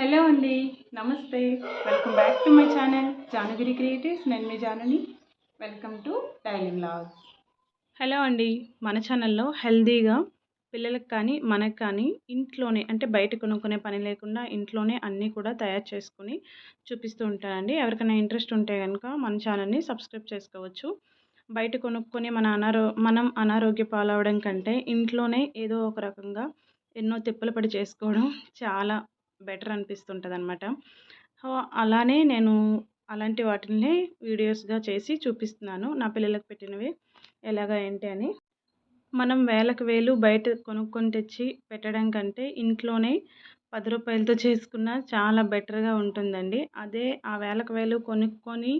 Hello అండి. నమస్తే. Welcome back to my channel Janagiri creatives. నేను మీ Janani. Welcome to daily vlogs. Hello అండి. మన ఛానల్లో హెల్తీగా పిల్లలకు కానీ మనకు కానీ ఇంట్లోనే అంటే బయట కొనుక్కునే పని లేకుండా ఇంట్లోనే అన్నీ కూడా తయారు చేసుకొని చూపిస్తూ ఉంటానండి. ఎవరికైనా ఇంట్రెస్ట్ ఉంటే కనుక మన ఛానల్ని సబ్స్క్రైబ్ చేసుకోవచ్చు. బయట కొనుక్కొని మనం అనారోగ్య పాలవడం కంటే ఇంట్లోనే ఏదో ఒక రకంగా ఎన్నో తిప్పలు పడి చేసుకోవడం చాలా బెటర్ అనిపిస్తుంటదనమాట. సో, అలానే నేను అలాంటి వాటిల్ని వీడియోస్‌గా చేసి చూపిస్తున్నాను. నా పిల్లలకు పెట్టినవి ఎలాగా ఏంటి అని. మనం వేలకు వేలు బయట కొనుక్కొని తెచ్చి పెట్టడం కంటే ఇంట్లోనే రూ. 10తో చేసుకున్న చాలా బెటర్‌గా ఉంటుందండి. అదే ఆ వేలకు వేలు కొనుక్కొని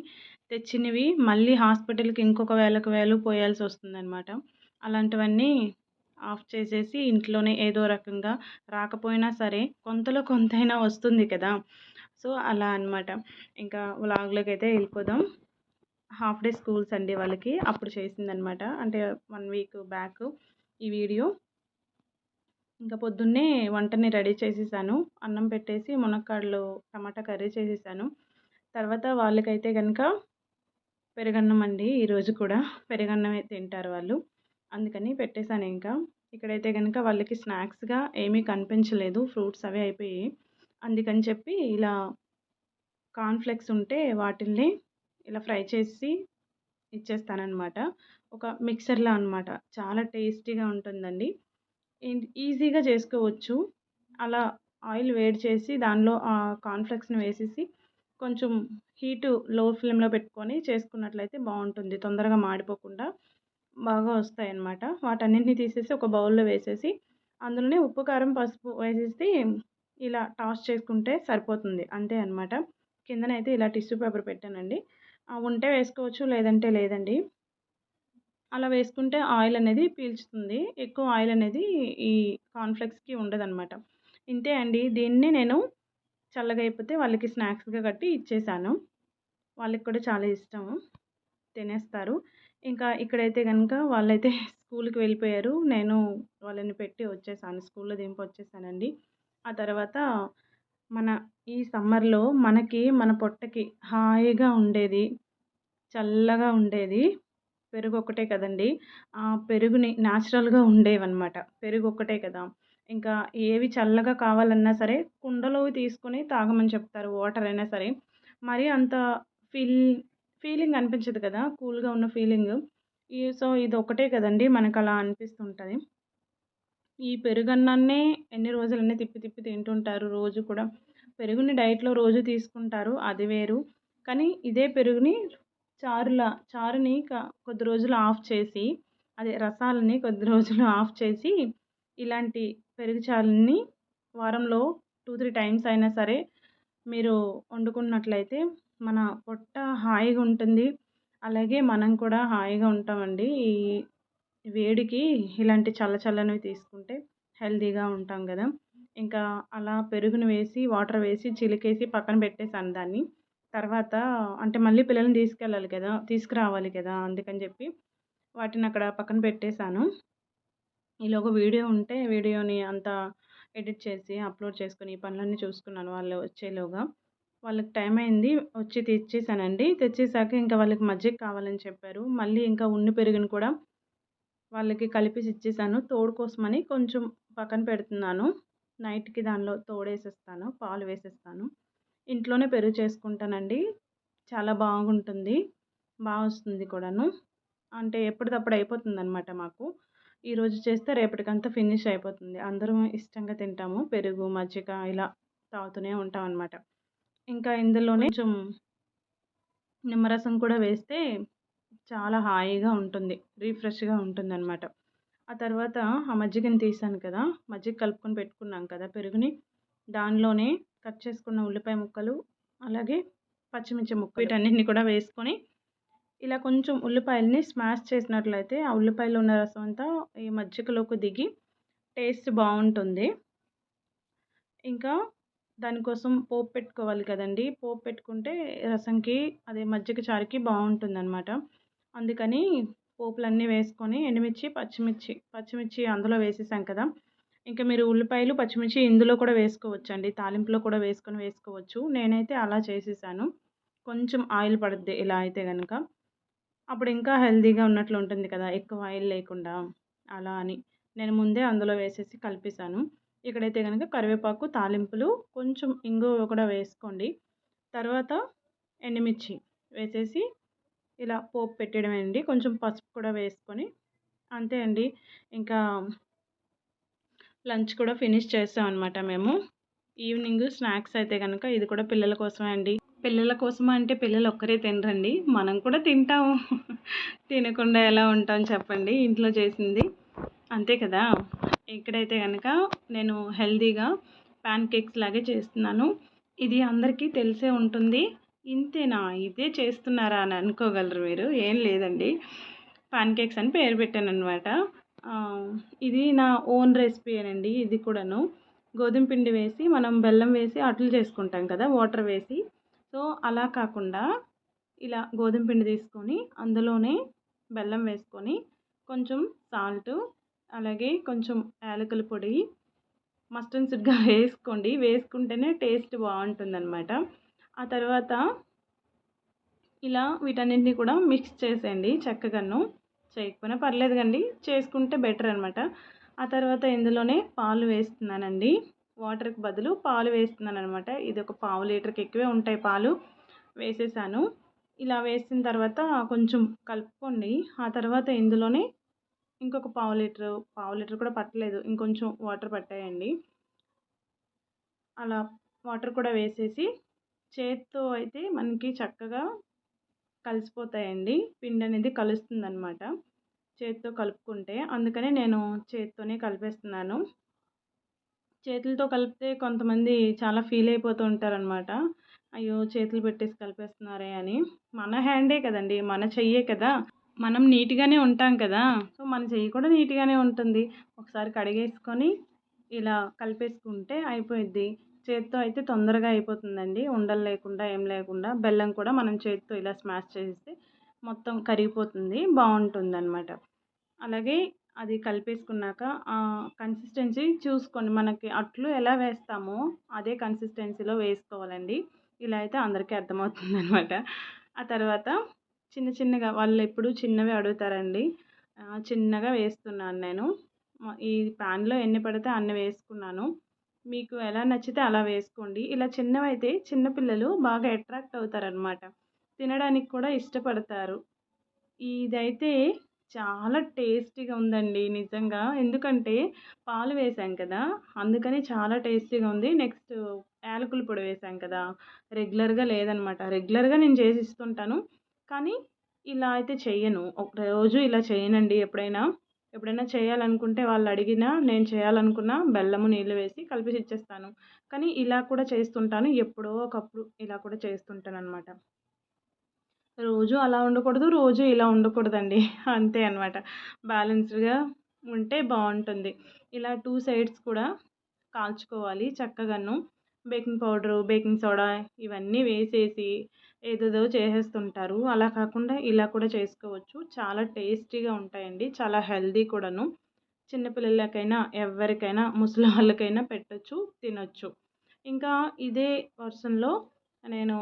తెచ్చినవి మళ్ళీ హాస్పిటల్‌కి ఇంకొక వేలకు వేలు పోయాల్సొస్తుందనమాట. అలాంటివన్నీ ఆఫ్ చేసేసి ఇంట్లోనే ఏదో రకంగా రాకపోయినా సరే కొంతలో కొంతైనా వస్తుంది కదా! సో, అలా అనమాట. ఇంకా వ్లాగ్‌లోకైతే వెళ్ళిపోదాం. హాఫ్ డే స్కూల్స్ అండి వాళ్ళకి. అప్పుడు చేసిందనమాట. అంటే 1 వీక్ బ్యాక్ ఈ వీడియో. ఇంకా పొద్దున్నే వంటని రెడీ చేసేసాను. అన్నం పెట్టేసి మునక్కాడలు టమాటా కర్రీ చేసేసాను. తర్వాత వాళ్ళకైతే గనక పెరుగన్నం అండి ఈరోజు కూడా. పెరుగన్నమే తింటారు వాళ్ళు. అందుకని పెట్టేసాను ఇంకా. ఇక్కడైతే గనక వాళ్ళకి స్నాక్స్‌గా ఏమీ కనిపించలేదు. ఫ్రూట్స్ అవే అయిపోయాయి. అందుకని చెప్పి ఇలా కార్న్‌ఫ్లెక్స్ ఉంటే వాటిల్ని ఇలా ఫ్రై చేసి ఇచ్చేస్తాననమాట. ఒక మిక్సర్‌లా అనమాట. చాలా టేస్టీగా ఉంటుందండి. ఈజీగా చేసుకోవచ్చు. అలా ఆయిల్ వేడి చేసి దానిలో కార్న్‌ఫ్లెక్స్‌ని వేసేసి కొంచెం లో ఫ్లేమ్‌లో పెట్టుకొని చేసుకున్నట్లయితే బావుంటుంది. తొందరగా మాడిపోకుండా బాగా వస్తాయన్నమాట. వాటన్నిటిని తీసేసి ఒక బౌల్‌లో వేసేసి అందులోనే ఉప్పు, కారం, పసుపు వేసేసి ఇలా టాస్ చేసుకుంటే సరిపోతుంది. అంతే అనమాట. కిందనైతే ఇలా టిష్యూ పేపర్ పెట్టానండి. ఉంటే వేసుకోవచ్చు లేదంటే లేదండి. అలా వేసుకుంటే ఆయిల్ అనేది పీల్చుతుంది. ఎక్కువ ఆయిల్ అనేది ఈ కార్న్‌ఫ్లెక్స్‌కి ఉండదనమాట. ఇంతే అండి. దీన్ని నేను చల్లగా అయిపోతే వాళ్ళకి స్నాక్స్‌గా కట్టి ఇచ్చేసాను. వాళ్ళకి కూడా చాలా ఇష్టము. తినేస్తారు. ఇంకా ఇక్కడైతే గనక వాళ్ళైతే స్కూలుకి వెళ్ళిపోయారు. నేను వాళ్ళని పెట్టి వచ్చేసాను. స్కూల్‌లో దింపొచ్చేసానండి. ఆ తర్వాత మన ఈ సమ్మర్‌లో మనకి మన పొట్టకి హాయిగా ఉండేది, చల్లగా ఉండేది పెరుగొక్కటే కదండీ! ఆ పెరుగుని న్యాచురల్‌గా ఉండేవన్నమాట. పెరుగొక్కటే కదా! ఇంకా ఏవి చల్లగా కావాలన్నా సరే కుండలోవి తీసుకొని తాగమని చెప్తారు వాటర్ అయినా సరే. మరీ అంత ఫీల్ ఫీలింగ్ అనిపించదు కదా! కూల్‌గా ఉన్న ఫీలింగు. సో, ఇదొక్కటే కదండీ మనకలా అనిపిస్తుంటది. ఈ పెరుగన్నాన్నే ఎన్ని రోజులన్నీ తిప్పి తిప్పి తింటుంటారు రోజు కూడా. పెరుగుని డైట్‌లో రోజు తీసుకుంటారు అది వేరు. కానీ ఇదే పెరుగుని చారుని కొద్ది రోజులు ఆఫ్ చేసి అదే రసాలని కొద్ది రోజులు ఆఫ్ చేసి ఇలాంటి పెరుగు చారుని వారంలో 2, 3 టైమ్స్ అయినా సరే మీరు వండుకున్నట్లయితే మన పొట్ట హాయిగా ఉంటుంది. అలాగే మనం కూడా హాయిగా ఉంటామండి. ఈ వేడికి ఇలాంటి చల్లనివి తీసుకుంటే హెల్తీగా ఉంటాం గదా! ఇంకా అలా పెరుగుని వేసి, వాటర్ వేసి, చిలికేసి పక్కన పెట్టేసాను దాన్ని. తర్వాత అంటే మళ్ళీ పిల్లల్ని తీసుకురావాలి కదా! అందుకని చెప్పి వాటినక్కడ పక్కన పెట్టేసాను. ఈలోగా వీడియో ఉంటే వీడియోని అంతా ఎడిట్ చేసి, అప్‌లోడ్ చేసుకొని ఈ పనులన్నీ చూసుకున్నాను వాళ్ళు వచ్చేలోగా. వాళ్ళకి టైం అయింది. వచ్చి తెచ్చేసానండి. తెచ్చేసాక ఇంకా వాళ్ళకి మజ్జిగ కావాలని చెప్పారు. మళ్ళీ ఇంకా పెరుగుని కూడా వాళ్ళకి కలిపేసి ఇచ్చేసాను. తోడు కోసమని కొంచెం పక్కన పెడుతున్నాను. నైట్‌కి దానిలో తోడేసేస్తాను. పాలు వేసేస్తాను. ఇంట్లోనే పెరుగు చేసుకుంటానండి. చాలా బాగుంటుంది. వస్తుంది కూడాను. అంటే ఎప్పటిదప్పుడు అయిపోతుందనమాట మాకు. ఈరోజు చేస్తే రేపటికంతా ఫినిష్ అయిపోతుంది. అందరం ఇష్టంగా తింటాము. పెరుగు, మజ్జిగ ఇలా తాగుతూనే ఉంటామనమాట. ఇంకా ఇందులోనే కొంచెం నిమ్మరసం కూడా వేస్తే చాలా హాయిగా ఉంటుంది. రిఫ్రెష్‌గా ఉంటుందనమాట. ఆ తర్వాత ఆ మజ్జిగని తీసాను కదా! మజ్జిగ కలుపుకొని పెట్టుకున్నాం కదా పెరుగుని, దానిలోనే కట్ చేసుకున్న ఉల్లిపాయ ముక్కలు, అలాగే పచ్చిమిర్చి ముక్కలు వీటన్నిటిని కూడా వేసుకొని ఇలా కొంచెం ఉల్లిపాయలని స్మాష్ చేసినట్లయితే ఆ ఉల్లిపాయలో ఉన్న రసం అంతా ఈ మజ్జిగలోకి దిగి టేస్ట్ బావుంటుంది. ఇంకా దానికోసం పోపు పెట్టుకోవాలి కదండీ! పోపు పెట్టుకుంటే రసంకి అదే మజ్జిగ చారుకి బావుంటుందనమాట. అందుకని పోపులన్నీ వేసుకొని ఎండుమిర్చి, పచ్చిమిర్చి అందులో వేసేసాం కదా! ఇంకా మీరు ఉల్లిపాయలు, పచ్చిమిర్చి ఇందులో కూడా వేసుకోవచ్చండి. తాలింపులో కూడా వేసుకోవచ్చు. నేనైతే అలా చేసేసాను. కొంచెం ఆయిల్ పడుద్ది ఇలా అయితే గనక. అప్పుడు ఇంకా హెల్తీగా ఉన్నట్లు ఉంటుంది కదా! ఎక్కువ ఆయిల్ లేకుండా అలా అని. నేను ముందే అందులో వేసేసి కలిపేసాను. ఇక్కడైతే గనక కరివేపాకు, తాలింపులు, కొంచెం ఇంగువ కూడా వేసుకోండి. తర్వాత ఎండుమిర్చి వేసేసి ఇలా పోపు పెట్టేయడమేనండి. కొంచెం పసుపు కూడా వేసుకొని అంతే అండి. ఇంకా లంచ్ కూడా ఫినిష్ చేసామనమాట మేము. ఈవినింగ్ స్నాక్స్ అయితే గనక ఇది కూడా పిల్లల కోసమే అండి. పిల్లల కోసమా అంటే పిల్లలు ఒక్కరే తినరండి. మనం కూడా తింటాము. తినకుండా ఎలా ఉంటాం చెప్పండి ఇంట్లో చేసింది. అంతే కదా! ఇక్కడైతే గనక నేను హెల్తీగా ప్యాన్ కేక్స్ లాగే చేస్తున్నాను. ఇది అందరికీ తెలిసే ఉంటుంది. ఇంతేనా ఇదే చేస్తున్నారా అని అనుకోగలరు మీరు. ఏం లేదండి. పాన్ కేక్స్ అని పేరు పెట్టాననమాట. ఇది నా ఓన్ రెసిపీయేనండి ఇది కూడాను. గోధుమ పిండి వేసి మనం బెల్లం వేసి అట్లు చేసుకుంటాం కదా వాటర్ వేసి. సో అలా కాకుండా ఇలా గోధుమ పిండి తీసుకొని అందులోనే బెల్లం వేసుకొని కొంచెం సాల్టు అలాగే కొంచెం యాలకుల పొడి మస్టర్డ్ సీడ్‌గా వేసుకోండి. వేసుకుంటేనే టేస్ట్ బావుంటుందనమాట. ఆ తర్వాత ఇలా వీటన్నిటిని కూడా మిక్స్ చేసేయండి చక్కగాను. చేయకపోయినా పర్లేదు కండి. చేసుకుంటే బెటర్ అనమాట. ఆ తర్వాత ఇందులోనే పాలు వేస్తున్నానండి. వాటర్‌కి బదులు పాలు వేస్తున్నాననమాట. ఇది ఒక పావు లీటర్‌కి ఎక్కువే ఉంటాయి పాలు. వేసేసాను. ఇలా వేసిన తర్వాత కొంచెం కలుపుకోండి. ఆ తర్వాత ఇందులోనే ఇంకొక పావు లీటర్ కూడా పట్టలేదు. ఇంకొంచెం వాటర్ పట్టాయండి. అలా వాటర్ కూడా వేసేసి చేత్తో అయితే మనకి చక్కగా కలిసిపోతాయండి. పిండి అనేది కలుస్తుందనమాట చేత్తో కలుపుకుంటే. అందుకనే నేను చేత్తోనే కలిపేస్తున్నాను. చేతులతో కలిపితే కొంతమంది చాలా ఫీల్ అయిపోతూ ఉంటారనమాట. అయ్యో! చేతులు పెట్టేసి కలిపేస్తున్నారే అని. మన హ్యాండే కదండీ! మన చెయ్యే కదా! మనం నీట్‌గానే ఉంటాం కదా! సో, మన చెయ్యి కూడా నీట్‌గానే ఉంటుంది. ఒకసారి కడిగేసుకొని ఇలా కలిపేసుకుంటే అయిపోయిద్ది. చేత్తో అయితే తొందరగా అయిపోతుందండి. ఉండలు లేకుండా ఏం లేకుండా. బెల్లం కూడా మనం చేత్తో ఇలా స్మాష్ చేసేస్తే మొత్తం కరిగిపోతుంది. బావుంటుందనమాట. అలాగే అది కలిపేసుకున్నాక కన్సిస్టెన్సీ చూసుకోండి. మనకి అట్లు ఎలా వేస్తామో అదే కన్సిస్టెన్సీలో వేసుకోవాలండి. ఇలా అయితే అందరికీ అర్థమవుతుందనమాట. ఆ తర్వాత చిన్న చిన్నగా వాళ్ళెప్పుడు చిన్నవే అడుగుతారండి. చిన్నగా వేస్తున్నాను నేను. ఈ ప్యాన్‌లో ఎన్ని పడితే అన్ని వేసుకున్నాను. మీకు ఎలా నచ్చితే అలా వేసుకోండి. ఇలా చిన్నవైతే చిన్న పిల్లలు బాగా అట్రాక్ట్ అవుతారనమాట. తినడానికి కూడా ఇష్టపడతారు. ఇదైతే చాలా టేస్టీగా ఉందండి నిజంగా. ఎందుకంటే పాలు వేసాం కదా! అందుకని చాలా టేస్టీగా ఉంది. నెక్స్ట్ యాలకుల పొడి వేసాం కదా! రెగ్యులర్‌గా లేదనమాట. రెగ్యులర్‌గా నేను చేసి ఇస్తుంటాను. కానీ ఇలా అయితే చెయ్యను. ఒక రోజు ఇలా చేయనండి ఎప్పుడైనా. ఎప్పుడైనా చేయాలనుకుంటే వాళ్ళు అడిగినా, నేను చేయాలనుకున్నా బెల్లము, నీళ్ళు వేసి కలిపేసి ఇచ్చేస్తాను. కానీ ఇలా కూడా చేస్తుంటాను. ఎప్పుడో ఒకప్పుడు ఇలా కూడా చేస్తుంటాననమాట. రోజు అలా ఉండకూడదు. రోజు ఇలా ఉండకూడదండి. అంతే అనమాట. బ్యాలెన్స్డ్‌గా ఉంటే బావుంటుంది. ఇలా 2 సైడ్స్ కూడా కాల్చుకోవాలి చక్కగాను. బేకింగ్ పౌడరు, బేకింగ్ సోడా ఇవన్నీ వేసేసి ఏదేదో చేసేస్తుంటారు. అలా కాకుండా ఇలా కూడా చేసుకోవచ్చు. చాలా టేస్టీగా ఉంటాయండి. చాలా హెల్తీ కూడాను. చిన్న పిల్లలకైనా, ఎవ్వరికైనా, ముసలి వాళ్ళకైనా పెట్టొచ్చు, తినొచ్చు. ఇంకా ఇదే వర్షన్‌లో నేను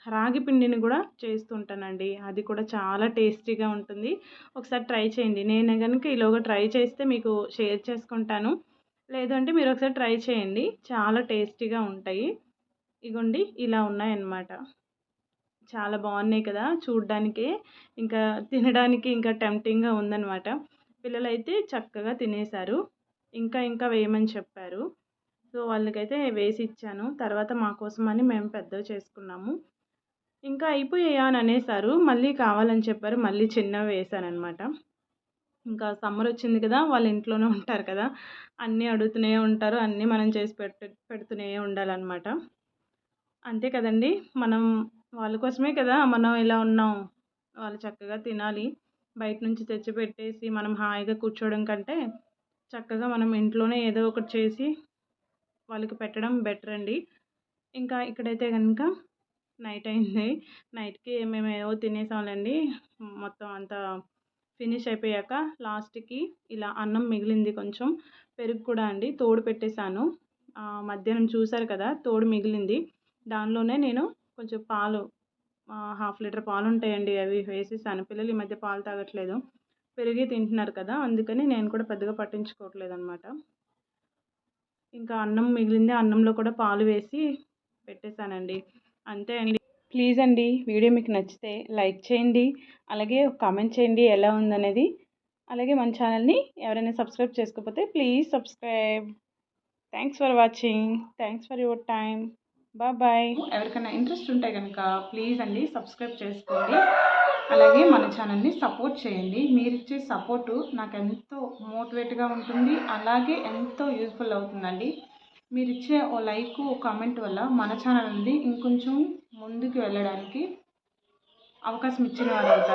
రాగి పిండిని గూడా చేస్తుంటానండి. అది కూడా చాలా టేస్టీగా ఉంటుంది. ఒకసారి ట్రై చేయండి. నేను గనుక ఈలోగా ట్రై చేస్తే మీకు షేర్ చేసుకుంటాను. లేదు అంటే మీరొకసారి ట్రై చేయండి. చాలా టేస్టీగా ఉంటాయి. ఇగోండి ఇలా ఉన్నాయన్నమాట. చాలా బాగున్నాయి కదా! చూడ్డానికే ఇంకా తినడానికి ఇంకా టెంప్టింగ్‌గా ఉందన్నమాట. పిల్లలైతే చక్కగా తినేశారు. ఇంకా ఇంకా వేయమని చెప్పారు. సో, వాళ్ళకైతే వేసిచ్చాను. తర్వాత మా కోసమని మేము పెద్దవి చేసుకున్నాము. ఇంకా అయిపోయాయా అని అనేసారు. మళ్ళీ కావాలని చెప్పారు. మళ్ళీ చిన్నవి వేశాననమాట. ఇంకా సమ్మర్ వచ్చింది కదా! వాళ్ళు ఇంట్లోనే ఉంటారు కదా! అన్నీ అడుగుతూనే ఉంటారు. అన్నీ మనం చేసి పెడుతూనే ఉండాలనమాట. అంతే కదండీ! మనం వాళ్ళ కోసమే కదా మనం ఇలా ఉన్నాం. వాళ్ళు చక్కగా తినాలి. బయట నుంచి తెచ్చిపెట్టేసి మనం హాయిగా కూర్చోవడం కంటే, చక్కగా మనం ఇంట్లోనే ఏదో ఒకటి చేసి వాళ్ళకి పెట్టడం బెటర్ అండి. ఇంకా ఇక్కడైతే గనుక నైట్ అయింది. నైట్‌కి మేమేవో తినేసాంలెండి. మొత్తం అంతా ఫినిష్ అయిపోయాక లాస్ట్‌కి ఇలా అన్నం మిగిలింది కొంచెం. పెరుగు కూడా అండి తోడు పెట్టేశాను. మధ్యాహ్నం చూసారు కదా, తోడు మిగిలింది. దానిలోనే నేను కొంచెం పాలు, 1/2 లీటర్ పాలు ఉంటాయండి, అవి వేసేసాను. పిల్లలు ఈ మధ్య పాలు తాగట్లేదు, పెరిగే తింటున్నారు కదా, అందుకని నేను కూడా పెద్దగా పట్టించుకోవట్లేదు అనమాట. ఇంకా అన్నం మిగిలింది, అన్నంలో కూడా పాలు వేసి పెట్టేశానండి. అంతే అండి. ప్లీజ్ అండి, వీడియో మీకు నచ్చితే లైక్ చేయండి, అలాగే కామెంట్ చేయండి ఎలా ఉందనేది. అలాగే మన ఛానల్ని ఎవరైనా సబ్స్క్రైబ్ చేసుకోకపోతే please subscribe. Thanks for watching. Thanks for your time. Bye. ఎవరికైనా ఇంట్రెస్ట్ ఉంటే కనుక ప్లీజ్ అండి సబ్స్క్రైబ్ చేసుకోండి. అలాగే మన ఛానల్ని సపోర్ట్ చేయండి. మీరు ఇచ్చే సపోర్టు నాకు ఎంతో మోటివేట్గా ఉంటుంది, అలాగే ఎంతో యూజ్ఫుల్ అవుతుందండి. మీరు ఇచ్చే ఓ లైక్, ఓ కామెంట్ వల్ల మన ఛానల్ అనేది ఇంకొంచెం ముందుకు వెళ్ళడానికి అవకాశం ఇచ్చిన వారు అవుతారు.